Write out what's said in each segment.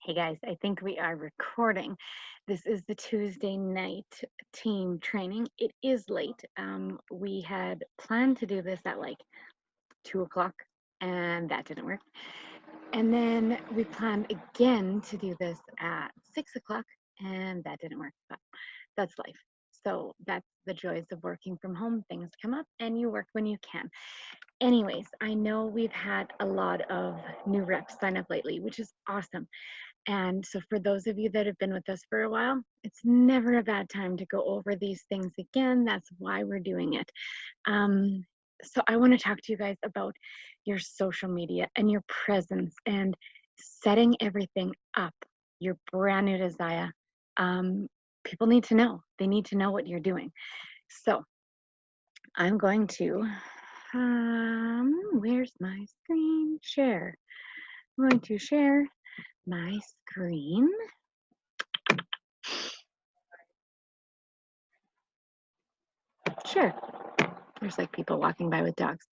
Hey guys, I think we are recording. This is the Tuesday night team training. It is late. We had planned to do this at like 2 o'clock and that didn't work. And then we planned again to do this at 6 o'clock and that didn't work. But that's life. So that's the joys of working from home. Things come up and you work when you can. Anyways, I know we've had a lot of new reps sign up lately, which is awesome. And so for those of you that have been with us for a while, it's never a bad time to go over these things again. That's why we're doing it. So I want to talk to you guys about your social media and your presence and setting everything up. You're brand new to ZYIA. People need to know. They need to know what you're doing. So I'm going to, where's my screen share? I'm going to share my screen. Sure. There's like people walking by with dogs.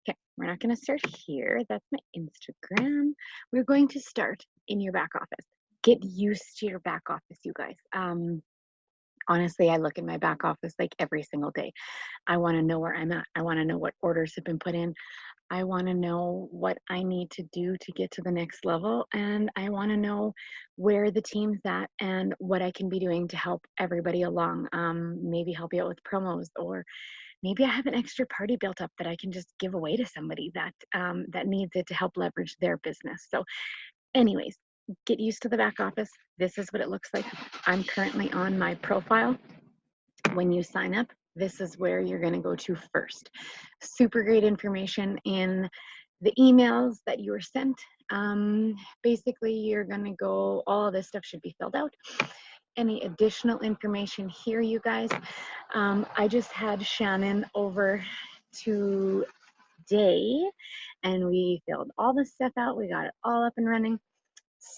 Okay, we're not going to start here. That's my Instagram. We're going to start in your back office. Get used to your back office, you guys. Honestly, I look in my back office like every single day. I want to know where I'm at. I want to know what orders have been put in. I want to know what I need to do to get to the next level. And I want to know where the team's at and what I can be doing to help everybody along. Maybe help you out with promos, or maybe I have an extra party built up that I can just give away to somebody that that needs it to help leverage their business. So anyways, get used to the back office. This is what it looks like. I'm currently on my profile. When you sign up, this is where you're going to go to first. Super great information in the emails that you were sent. Basically, you're going to go, all of this stuff should be filled out. Any additional information here, you guys? I just had Shannon over today and we filled all this stuff out. We got it all up and running.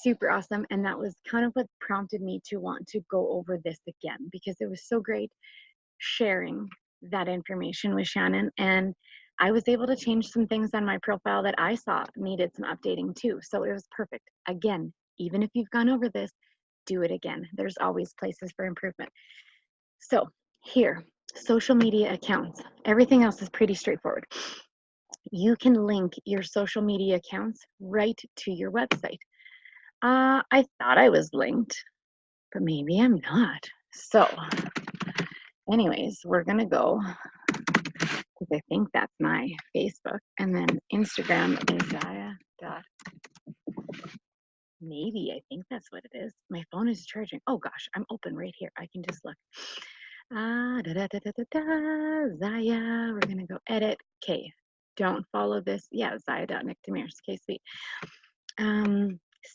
Super awesome. And that was kind of what prompted me to want to go over this again, because it was so great sharing that information with Shannon. And I was able to change some things on my profile that I saw needed some updating too. So it was perfect. Again, even if you've gone over this, do it again. There's always places for improvement. So here, social media accounts. Everything else is pretty straightforward. You can link your social media accounts right to your website. I thought I was linked, but maybe I'm not. So anyways, we're going to go, because I think that's my Facebook, and then Instagram is ZYIA. Maybe, I think that's what it is. My phone is charging. Oh gosh, I'm open right here. I can just look. ZYIA. We're going to go edit. Okay, don't follow this. Yeah, ZYIA.NickDemirs. Okay, sweet.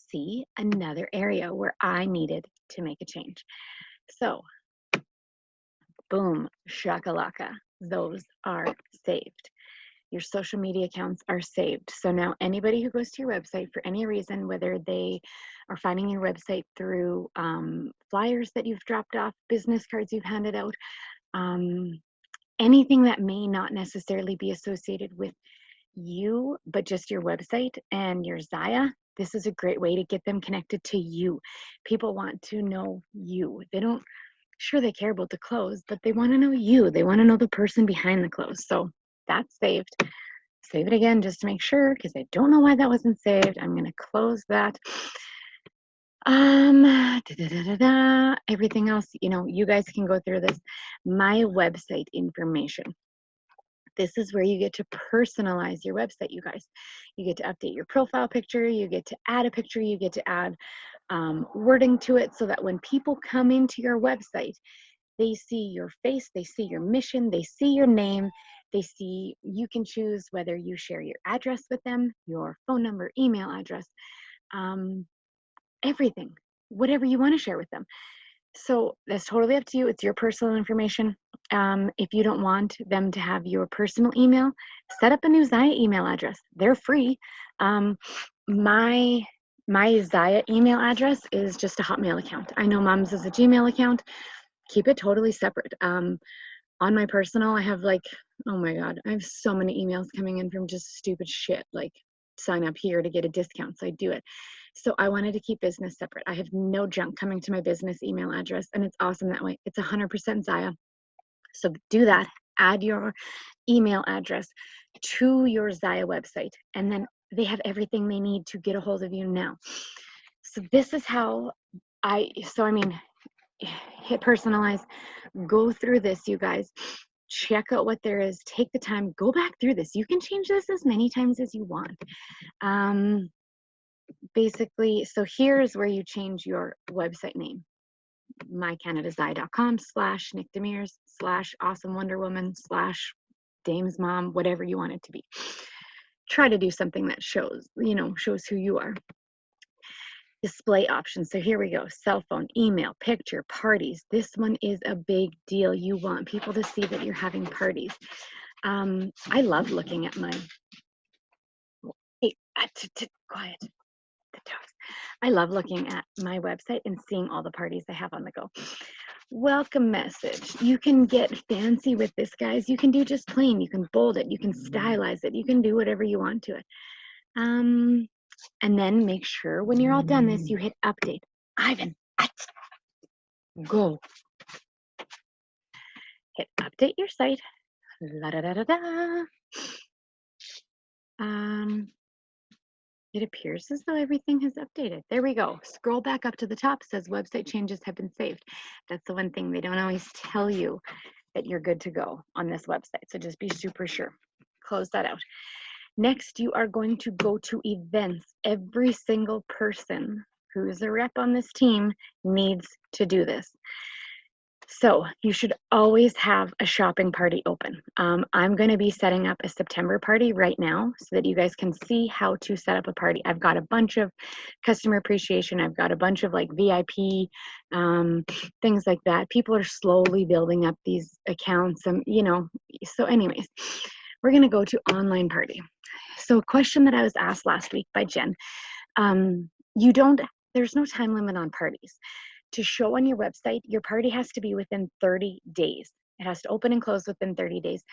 See, another area where I needed to make a change. So, boom, shakalaka. Those are saved. Your social media accounts are saved. So now anybody who goes to your website for any reason, whether they are finding your website through flyers that you've dropped off, business cards you've handed out, anything that may not necessarily be associated with you, but just your website and your ZYIA, this is a great way to get them connected to you. People want to know you. They don't, sure, they care about the clothes, but they want to know you. They want to know the person behind the clothes. So that's saved. Save it again just to make sure, because I don't know why that wasn't saved. I'm going to close that. Everything else, you guys can go through this. My website information. This is where you get to personalize your website, you guys. You get to update your profile picture. You get to add a picture. You get to add wording to it so that when people come into your website, they see your face, they see your mission, they see your name, they see, you can choose whether you share your address with them, your phone number, email address, everything, whatever you want to share with them. So that's totally up to you. It's your personal information. If you don't want them to have your personal email, set up a new ZYIA email address. They're free. My ZYIA email address is just a Hotmail account. I know Mom's is a Gmail account. Keep it totally separate. On my personal, I have like, oh my God, I have so many emails coming in from just stupid shit, like sign up here to get a discount, so I do it. So I wanted to keep business separate. I have no junk coming to my business email address, and it's awesome that way. It's 100% ZYIA. So do that. Add your email address to your ZYIA website, and then they have everything they need to get a hold of you now. So this is how hit personalize, go through this, you guys. Check out what there is, take the time, go back through this. You can change this as many times as you want. Basically, so here's where you change your website name. mycanadazai.com/nickdemirs/awesome wonder woman/dame's mom, whatever you want it to be. Try to do something that shows who you are. Display options. So here we go. Cell phone, email, picture, parties. This one is a big deal. You want people to see that you're having parties. I love looking at my, hey, quiet, the dogs. I love looking at my website and seeing all the parties I have on the go. Welcome message. You can get fancy with this, guys. You can do just plain. You can bold it. You can stylize it. You can do whatever you want to it. And then make sure when you're all done this, you hit update. Ivan, go. Hit update your site. La da da da da. It appears as though everything has updated. There we go. Scroll back up to the top, says website changes have been saved. That's the one thing they don't always tell you, that you're good to go on this website. So just be super sure. Close that out. Next, you are going to go to events. Every single person who is a rep on this team needs to do this. So you should always have a shopping party open. I'm going to be setting up a September party right now so that you guys can see how to set up a party. I've got a bunch of customer appreciation. I've got a bunch of like VIP, things like that. People are slowly building up these accounts, and so anyways, we're going to go to online party. So a question that I was asked last week by Jen, there's no time limit on parties. To show on your website, your party has to be within 30 days. It has to open and close within 30 days,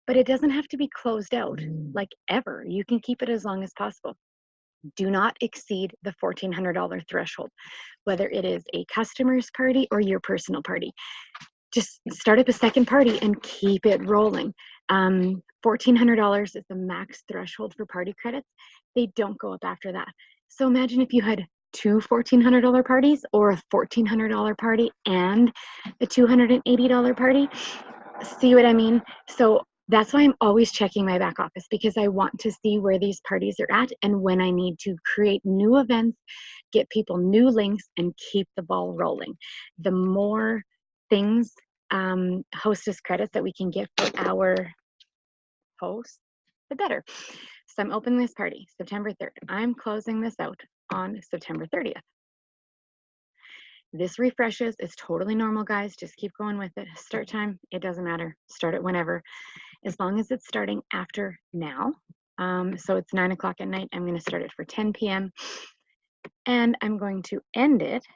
but it doesn't have to be closed out like ever. You can keep it as long as possible. Do not exceed the $1,400 threshold, whether it is a customer's party or your personal party. Just start up a second party and keep it rolling. $1,400 is the max threshold for party credits. They don't go up after that. So imagine if you had two $1,400 parties, or a $1,400 party and a $280 party. See what I mean? So that's why I'm always checking my back office, because I want to see where these parties are at and when I need to create new events, get people new links, and keep the ball rolling. The more things, hostess credits that we can get for our hosts, the better. So I'm opening this party September 3rd. I'm closing this out on September 30th. This refreshes. It's totally normal, guys. Just keep going with it. Start time, it doesn't matter. Start it whenever, as long as it's starting after now. So it's 9 o'clock at night. I'm going to start it for 10 p.m. and I'm going to end it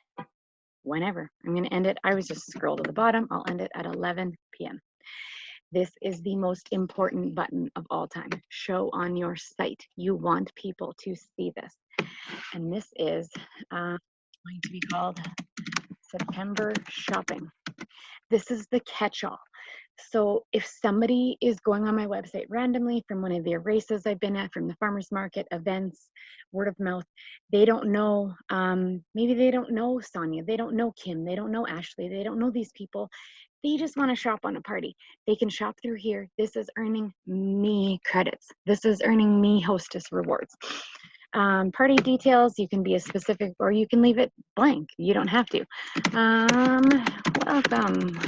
whenever. I'm going to end it. I was just scroll to the bottom. I'll end it at 11 p.m. This is the most important button of all time. Show on your site. You want people to see this. And this is going to be called September Shopping. This is the catch-all. So if somebody is going on my website randomly from one of the races I've been at, from the farmers market, events, word of mouth, they don't know, maybe they don't know Sonia, they don't know Kim, they don't know Ashley, they don't know these people. They just want to shop on a party. They can shop through here. This is earning me credits. This is earning me hostess rewards. Party details, you can be as specific or you can leave it blank. You don't have to. Welcome.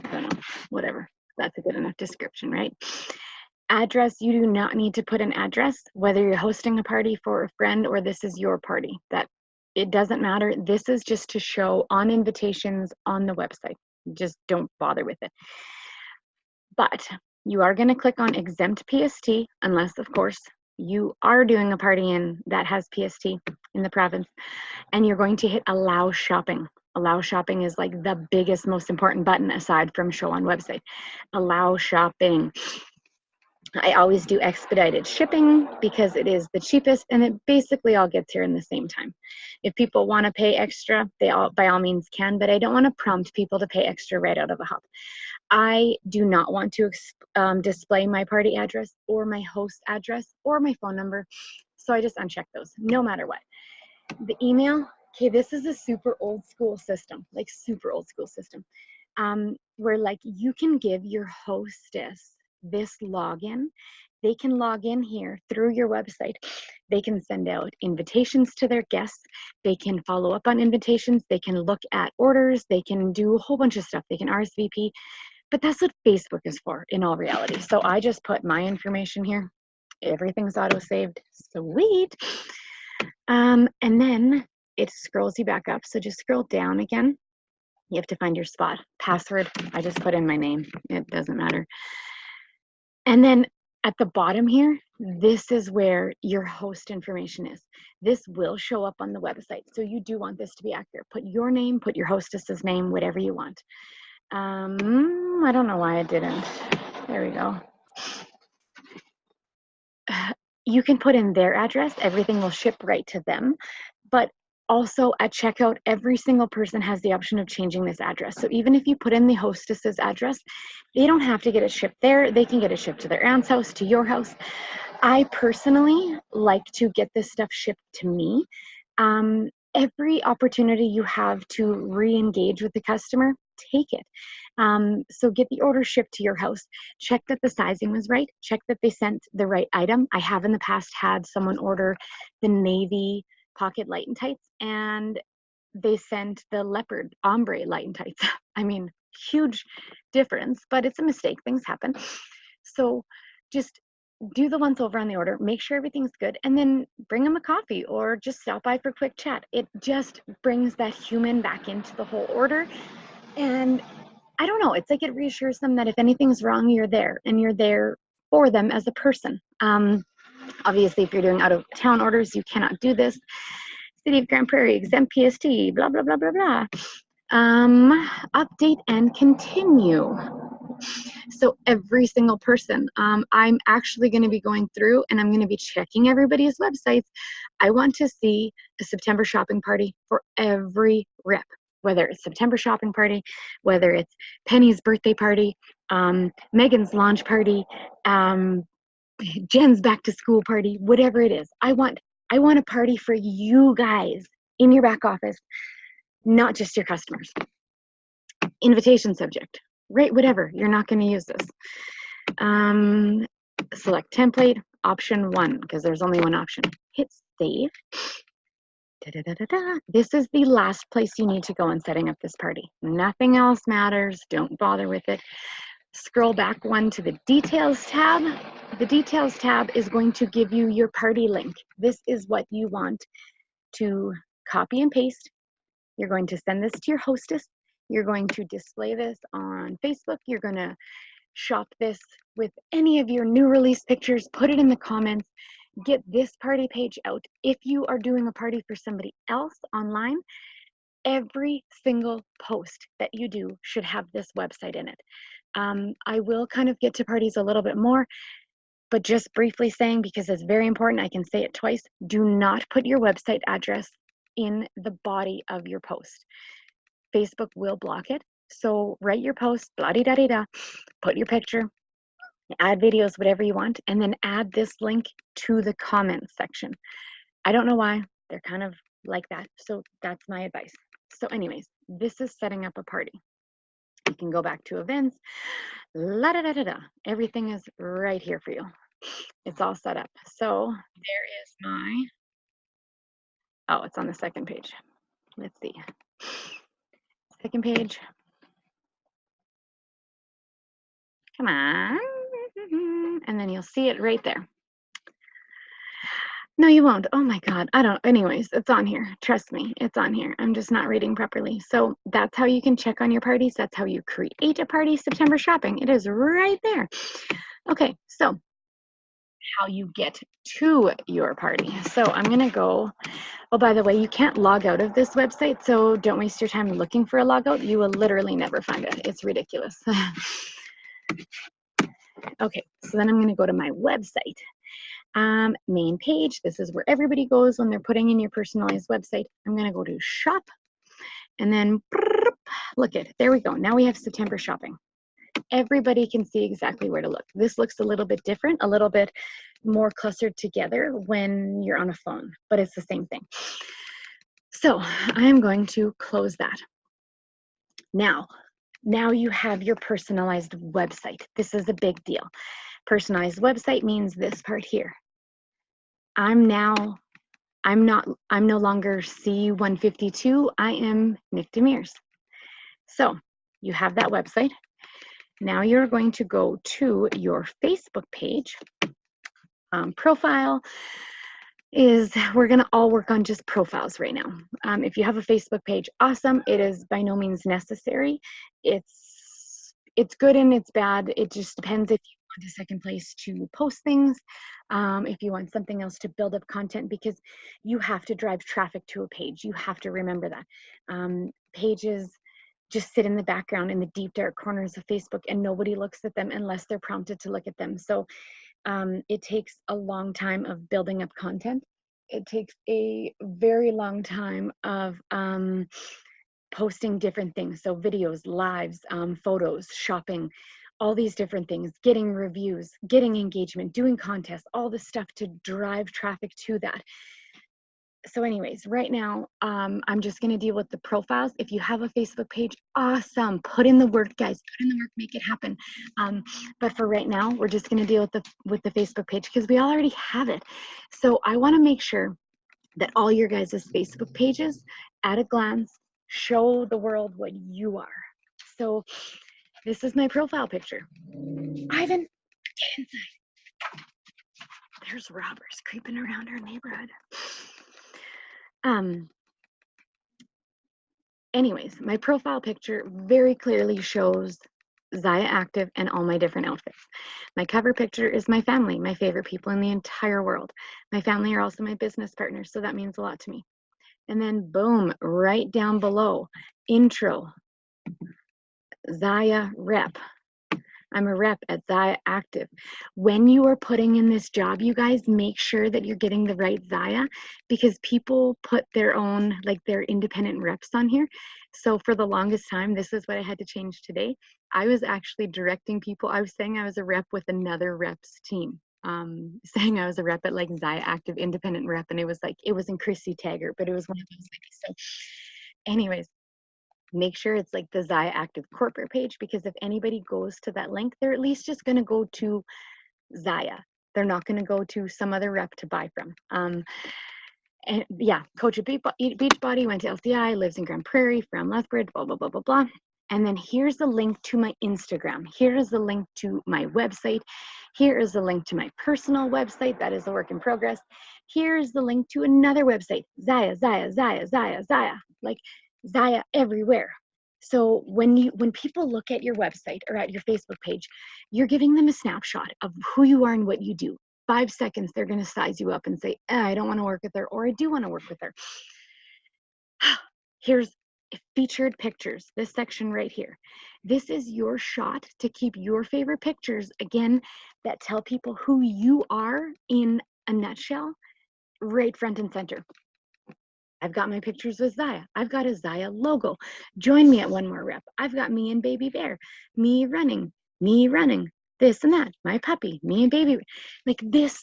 I don't know, whatever. That's a good enough description, right? Address, you do not need to put an address, whether you're hosting a party for a friend or this is your party. That It doesn't matter. This is just to show on invitations on the website. Just don't bother with it. But you are going to click on exempt PST, unless, of course, you are doing a party in that has PST in the province, and you're going to hit allow shopping. Allow shopping is like the biggest, most important button aside from show on website. Allow shopping. I always do expedited shipping because it is the cheapest and it basically all gets here in the same time. If people want to pay extra, they all by all means can, but I don't want to prompt people to pay extra right out of the hop. I do not want to display my party address or my host address or my phone number, so I just uncheck those no matter what. The email, okay, this is a super old school system, like super old school system, where like you can give your hostess this login. They can log in here through your website. They can send out invitations to their guests. They can follow up on invitations. They can look at orders. They can do a whole bunch of stuff. They can RSVP. But that's what Facebook is for in all reality. So I just put my information here. Everything's auto-saved. Sweet. And then it scrolls you back up. So just scroll down again. You have to find your spot. Password, I just put in my name. It doesn't matter. And then at the bottom here, this is where your host information is. This will show up on the website. So you do want this to be accurate. Put your name, put your hostess's name, whatever you want. I don't know why I didn't. There we go. You can put in their address. Everything will ship right to them. But also at checkout, every single person has the option of changing this address. So even if you put in the hostess's address, they don't have to get it shipped there. They can get it shipped to their aunt's house, to your house. I personally like to get this stuff shipped to me. Every opportunity you have to re-engage with the customer, take it. So get the order shipped to your house. Check that the sizing was right. Check that they sent the right item. I have in the past had someone order the navy pocket light and tights, and they sent the leopard ombre light and tights. I mean, huge difference, but it's a mistake. Things happen. So just do the once over on the order, make sure everything's good, and then bring them a coffee or just stop by for a quick chat. It just brings that human back into the whole order. And I don't know, it's like it reassures them that if anything's wrong, you're there and you're there for them as a person. Obviously, if you're doing out of town orders, you cannot do this. City of Grand Prairie, exempt PST, blah, blah, blah, blah, blah. Update and continue. So every single person, I'm actually going to be going through and I'm going to be checking everybody's websites. I want to see a September shopping party for every rep, whether it's September shopping party, whether it's Penny's birthday party, Megan's launch party, Jen's back to school party, whatever it is. I want a party for you guys in your back office, not just your customers. Invitation subject, right? Whatever, you're not going to use this. Select template, option 1, because there's only one option. Hit save. This is the last place you need to go in setting up this party. Nothing else matters. Don't bother with it. Scroll back one to the details tab. The details tab is going to give you your party link. This is what you want to copy and paste. You're going to send this to your hostess. You're going to display this on Facebook. You're going to shop this with any of your new release pictures. Put it in the comments. Get this party page out. If you are doing a party for somebody else online, every single post that you do should have this website in it. I will kind of get to parties a little bit more, but just briefly saying, because it's very important, I can say it twice, do not put your website address in the body of your post. Facebook will block it. So write your post, blah-de-da-de-da, put your picture, add videos, whatever you want, and then add this link to the comments section. I don't know why, they're kind of like that. So that's my advice. So anyways, this is setting up a party. You can go back to events, la da da da da. Everything is right here for you. It's all set up. So there is my, oh, it's on the second page. Let's see. Second page. Come on. And then you'll see it right there. No, you won't. Oh my God. I don't. Anyways, it's on here. Trust me, it's on here. I'm just not reading properly. So that's how you can check on your parties. That's how you create a party. September shopping. It is right there. Okay, so how you get to your party. So I'm going to go. Oh, by the way, you can't log out of this website, so don't waste your time looking for a logout. You will literally never find it. It's ridiculous. Okay, so then I'm going to go to my website. Main page. This is where everybody goes when they're putting in your personalized website. I'm going to go to shop, and then look at it. There we go. Now we have September shopping. Everybody can see exactly where to look. This looks a little bit different, a little bit more clustered together when you're on a phone, but it's the same thing. So I am going to close that. Now you have your personalized website. This is a big deal. Personalized website means this part here. I'm no longer C152. I am Nick Demers. So you have that website. Now you're going to go to your Facebook page. Profile is, we're going to all work on just profiles right now. If you have a Facebook page, awesome. It is by no means necessary. It's good and it's bad. It just depends if you want a second place to post things, if you want something else to build up content, because you have to drive traffic to a page. You have to remember that. Pages just sit in the background in the deep dark corners of Facebook, and nobody looks at them unless they're prompted to look at them. So it takes a long time of building up content. It takes a very long time of posting different things. So videos, lives, photos, shopping, all these different things, getting reviews, getting engagement, doing contests, all this stuff to drive traffic to that. So anyways, right now, I'm just going to deal with the profiles. If you have a Facebook page, awesome. Put in the work, guys. Put in the work, make it happen. But for right now, we're just going to deal with the Facebook page because we already have it. So I want to make sure that all your guys' Facebook pages, at a glance, show the world what you are. So this is my profile picture. Ivan, get inside. There's robbers creeping around our neighborhood. Anyways, my profile picture very clearly shows ZYIA Active and all my different outfits. My cover picture is my family, my favorite people in the entire world. My family are also my business partners, so that means a lot to me. And then boom, right down below, intro, ZYIA rep. I'm a rep at ZYIA Active. When you are putting in this job, you guys, make sure that you're getting the right ZYIA, because people put their own, like their independent reps on here. So for the longest time, this is what I had to change today. I was actually directing people. I was saying I was a rep with another reps team. Saying I was a rep at like ZYIA Active independent rep, and it was in Chrissy Tagger, but it was one of those. So anyways, make sure it's like the ZYIA Active corporate page, because if anybody goes to that link, they're at least just going to go to ZYIA. They're not going to go to some other rep to buy from. And yeah, coach at Beachbody, went to LCI, lives in Grand Prairie, from Lethbridge, blah, blah, blah, blah, blah. And then here's the link to my Instagram. Here is the link to my website. Here is the link to my personal website. That is a work in progress. Here's the link to another website, ZYIA, ZYIA, ZYIA, ZYIA, ZYIA. Like ZYIA everywhere. So when people look at your website or at your Facebook page, you're giving them a snapshot of who you are and what you do. 5 seconds, they're going to size you up and say, I don't want to work with her, or I do want to work with her. Here's featured pictures, this section right here. This is your shot to keep your favorite pictures, again, that tell people who you are in a nutshell, right front and center. I've got my pictures with ZYIA. I've got a ZYIA logo. Join me at One More Rep. I've got me and Baby Bear, me running, this and that, my puppy, me and Baby. Like this,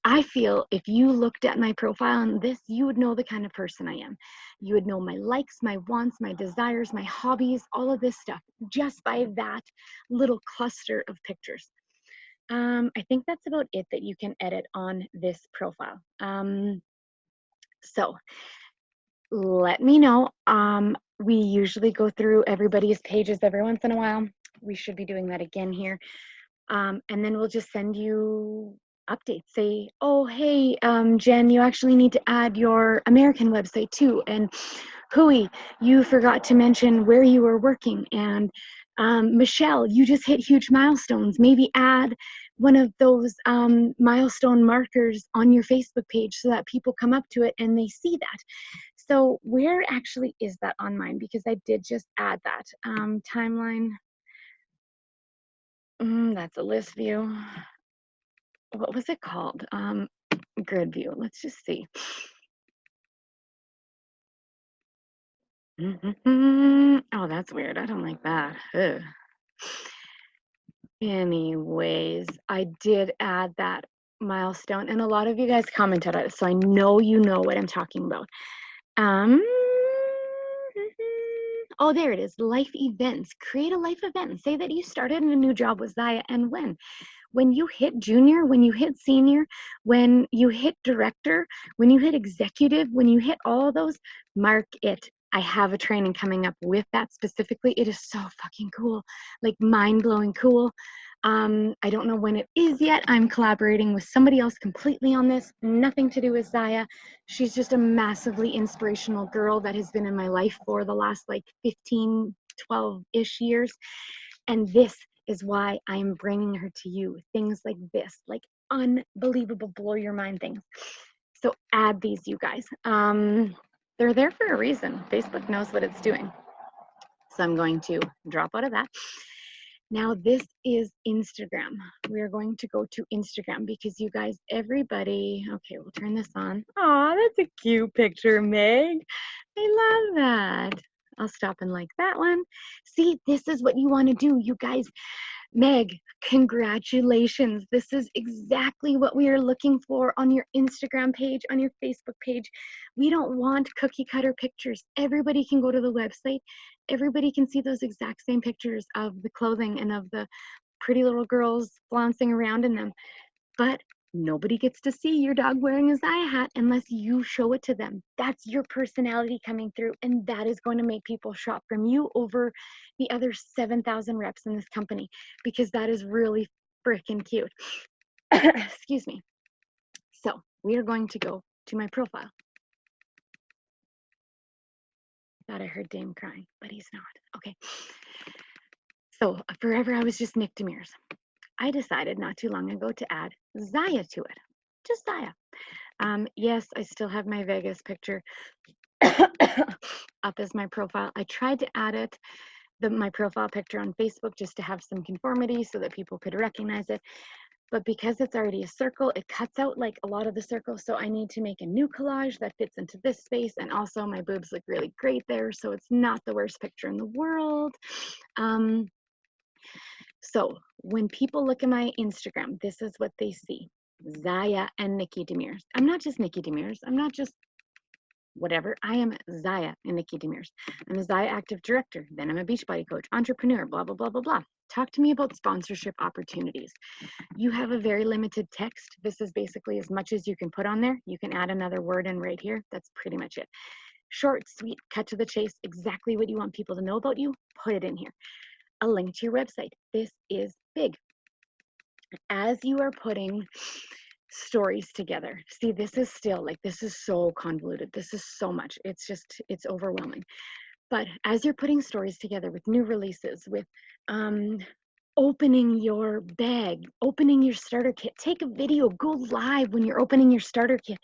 I feel if you looked at my profile and this, you would know the kind of person I am. You would know my likes, my wants, my desires, my hobbies, all of this stuff, just by that little cluster of pictures. I think that's about it that you can edit on this profile. So let me know. We usually go through everybody's pages every once in a while. We should be doing that again here. And then we'll just send you updates. Say, oh, hey, Jen, you actually need to add your American website too. And Hui, you forgot to mention where you were working. And Michelle, you just hit huge milestones. Maybe add one of those milestone markers on your Facebook page so that people come up to it and they see that. So where actually is that on mine? Because I did just add that. Timeline. That's a list view. What was it called? Grid view. Let's just see. Oh, that's weird. I don't like that. Ugh. Anyways, I did add that milestone, and a lot of you guys commented on it, so I know you know what I'm talking about. Oh, there it is. Life events. Create a life event and say that you started in a new job with ZYIA and when. When you hit junior, when you hit senior, when you hit director, when you hit executive, when you hit all those, mark it. I have a training coming up with that specifically. It is so fucking cool, like mind-blowing cool. I don't know when it is yet. I'm collaborating with somebody else completely on this, nothing to do with ZYIA. She's just a massively inspirational girl that has been in my life for the last like 15, 12-ish years. And this is why I'm bringing her to you. Things like this, like unbelievable, blow your mind things. So add these, you guys. They're there for a reason. Facebook knows what it's doing. So I'm going to drop out of that. Now this is Instagram. We are going to go to Instagram because you guys, everybody, okay, we'll turn this on. Oh, that's a cute picture, Meg. I love that. I'll stop and like that one. See, this is what you want to do, you guys. Meg, congratulations. This is exactly what we are looking for on your Instagram page, on your Facebook page. We don't want cookie cutter pictures. Everybody can go to the website. Everybody can see those exact same pictures of the clothing and of the pretty little girls flouncing around in them. But nobody gets to see your dog wearing a ZYIA hat unless you show it to them. That's your personality coming through, and that is going to make people shop from you over the other 7,000 reps in this company, because that is really freaking cute. Excuse me. So we are going to go to my profile. Thought I heard Dame crying, but he's not. Okay. So forever I was just Nick Demirs. I decided not too long ago to add ZYIA to it. Just ZYIA. Yes, I still have my Vegas picture up as my profile. I tried to add it, my profile picture on Facebook, just to have some conformity so that people could recognize it. But because it's already a circle, it cuts out like a lot of the circle. So I need to make a new collage that fits into this space. And also my boobs look really great there. So it's not the worst picture in the world. So when people look at my Instagram, this is what they see. ZYIA and Nikki Demirs. I'm not just Nikki Demirs. I'm not just whatever. I am ZYIA and Nikki Demirs. I'm a ZYIA active director. Then I'm a Beachbody coach, entrepreneur, blah, blah, blah, blah, blah. Talk to me about sponsorship opportunities. You have a very limited text. This is basically as much as you can put on there. You can add another word in right here. That's pretty much it. Short, sweet, cut to the chase, exactly what you want people to know about you, put it in here. A link to your website. This is big. As you are putting stories together, see, this is still like, this is so convoluted. This is so much. It's just, it's overwhelming. But as you're putting stories together with new releases, with opening your bag, opening your starter kit, take a video, go live when you're opening your starter kit,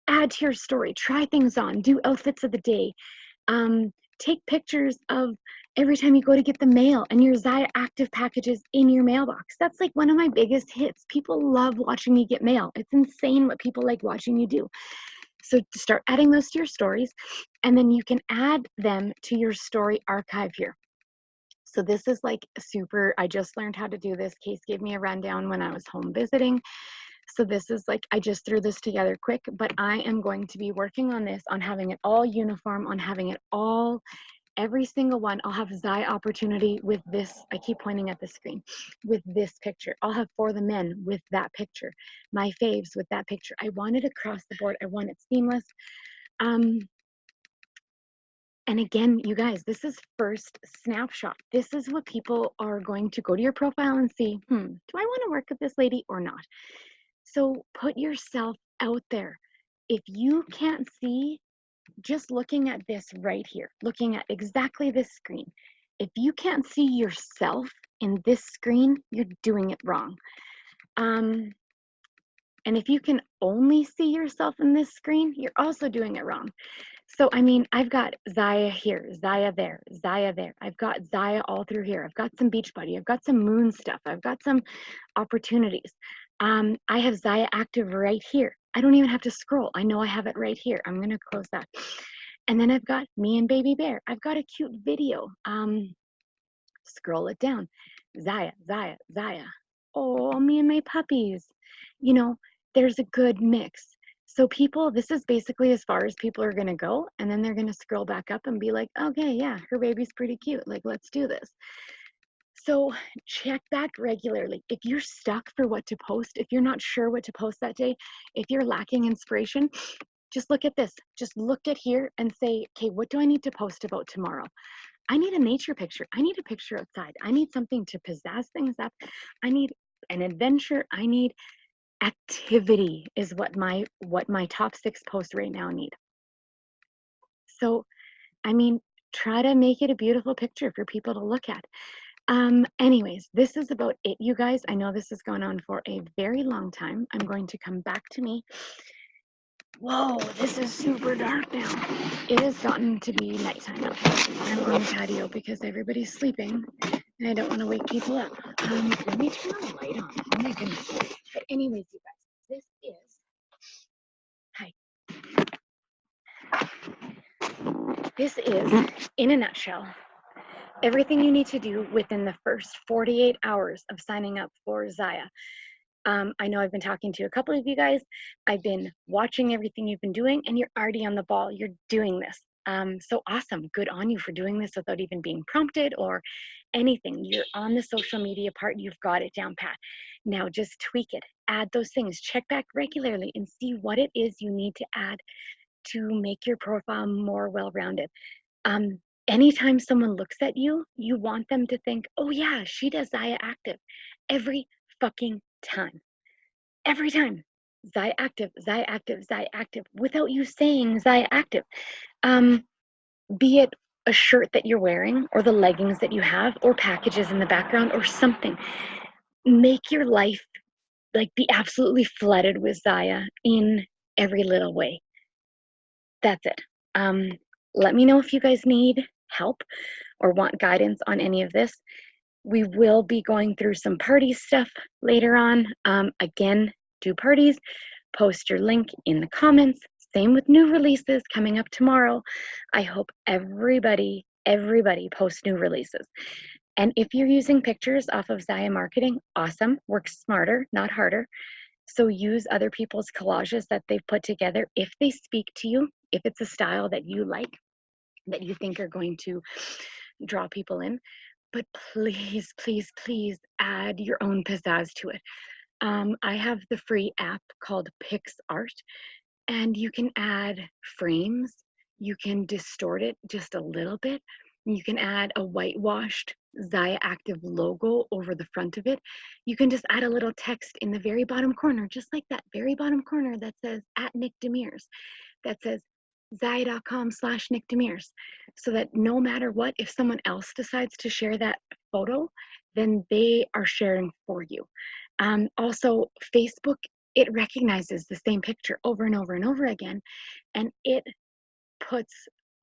add to your story, try things on, do outfits of the day, take pictures of every time you go to get the mail and your ZYIA active packages in your mailbox. That's like one of my biggest hits. People love watching me get mail. It's insane what people like watching you do. So start adding those to your stories, and then you can add them to your story archive here. So this is like super, I just learned how to do this. Case gave me a rundown when I was home visiting. So this is like, I just threw this together quick, but I am going to be working on this, on having it all uniform, on having it all, every single one. I'll have ZYIA opportunity with this. I keep pointing at the screen with this picture. I'll have For the Men with that picture, my faves with that picture. I want it across the board. I want it seamless. And again, you guys, this is first snapshot. This is what people are going to go to your profile and see, do I want to work with this lady or not? So put yourself out there. If you can't see, just looking at this right here, looking at exactly this screen, if you can't see yourself in this screen, you're doing it wrong. And if you can only see yourself in this screen, you're also doing it wrong. So, I mean, I've got ZYIA here, ZYIA there, ZYIA there. I've got ZYIA all through here. I've got some Beachbody. I've got some Moon stuff. I've got some opportunities. I have ZYIA active right here. I don't even have to scroll. I know I have it right here. I'm going to close that. And then I've got me and baby bear. I've got a cute video. Scroll it down. ZYIA, ZYIA, ZYIA. Oh, me and my puppies. You know, there's a good mix. So people, this is basically as far as people are going to go. And then they're going to scroll back up and be like, okay, yeah, her baby's pretty cute. Like, let's do this. So check back regularly. If you're stuck for what to post, if you're not sure what to post that day, if you're lacking inspiration, just look at this. Just look at here and say, okay, what do I need to post about tomorrow? I need a nature picture. I need a picture outside. I need something to pizzazz things up. I need an adventure. I need activity is what my top 6 posts right now need. So, I mean, try to make it a beautiful picture for people to look at. Anyways, this is about it, you guys. I know this has gone on for a very long time. I'm going to come back to me. Whoa, this is super dark now. It has gotten to be nighttime now. I'm on the patio because everybody's sleeping and I don't want to wake people up. Let me turn the light on. Oh my goodness. But anyways, you guys, this is, in a nutshell, everything you need to do within the first 48 hours of signing up for ZYIA. I know I've been talking to a couple of you guys. I've been watching everything you've been doing and you're already on the ball. You're doing this. So awesome. Good on you for doing this without even being prompted or anything. You're on the social media part. You've got it down pat. Now just tweak it. Add those things. Check back regularly and see what it is you need to add to make your profile more well-rounded. Anytime someone looks at you, you want them to think, oh yeah, she does ZYIA active every fucking time. Every time. ZYIA active, ZYIA active, ZYIA active, without you saying ZYIA active. Be it a shirt that you're wearing or the leggings that you have or packages in the background or something. Make your life like be absolutely flooded with ZYIA in every little way. That's it. Let me know if you guys need help or want guidance on any of this. We will be going through some party stuff later on. Again, do parties, post your link in the comments. Same with new releases coming up tomorrow. I hope everybody posts new releases. And if you're using pictures off of ZYIA marketing, awesome. Work smarter, not harder. So use other people's collages that they've put together if they speak to you, if it's a style that you like, that you think are going to draw people in. But please, please, please add your own pizzazz to it. I have the free app called PixArt, and you can add frames. You can distort it just a little bit. You can add a whitewashed ZYIA Active logo over the front of it. You can just add a little text in the very bottom corner, just like that very bottom corner that says @NickDemers, that says ZYIA.com/Nick Demers, so that no matter what, if someone else decides to share that photo, then they are sharing for you. Also, Facebook, it recognizes the same picture over and over and over again, and it puts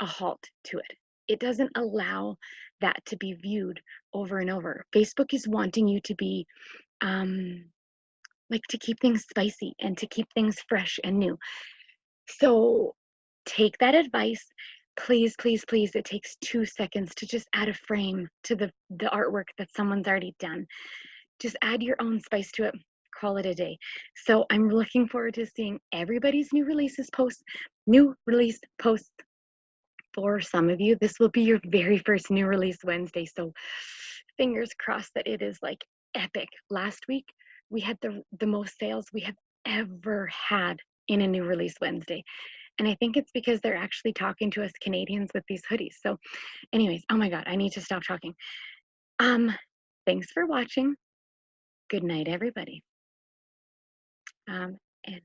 a halt to it. It doesn't allow that to be viewed over and over. Facebook is wanting you to be like to keep things spicy and to keep things fresh and new. So take that advice. Please, please, please, it takes 2 seconds to just add a frame to the artwork that someone's already done. Just add your own spice to it. Call it a day. So I'm looking forward to seeing everybody's new release posts. For some of you, this will be your very first new release Wednesday. So fingers crossed that it is like epic. Last week, we had the most sales we have ever had in a new release Wednesday. And I think it's because they're actually talking to us Canadians with these hoodies. So anyways, oh my God, I need to stop talking. Thanks for watching. Good night, everybody. Um, and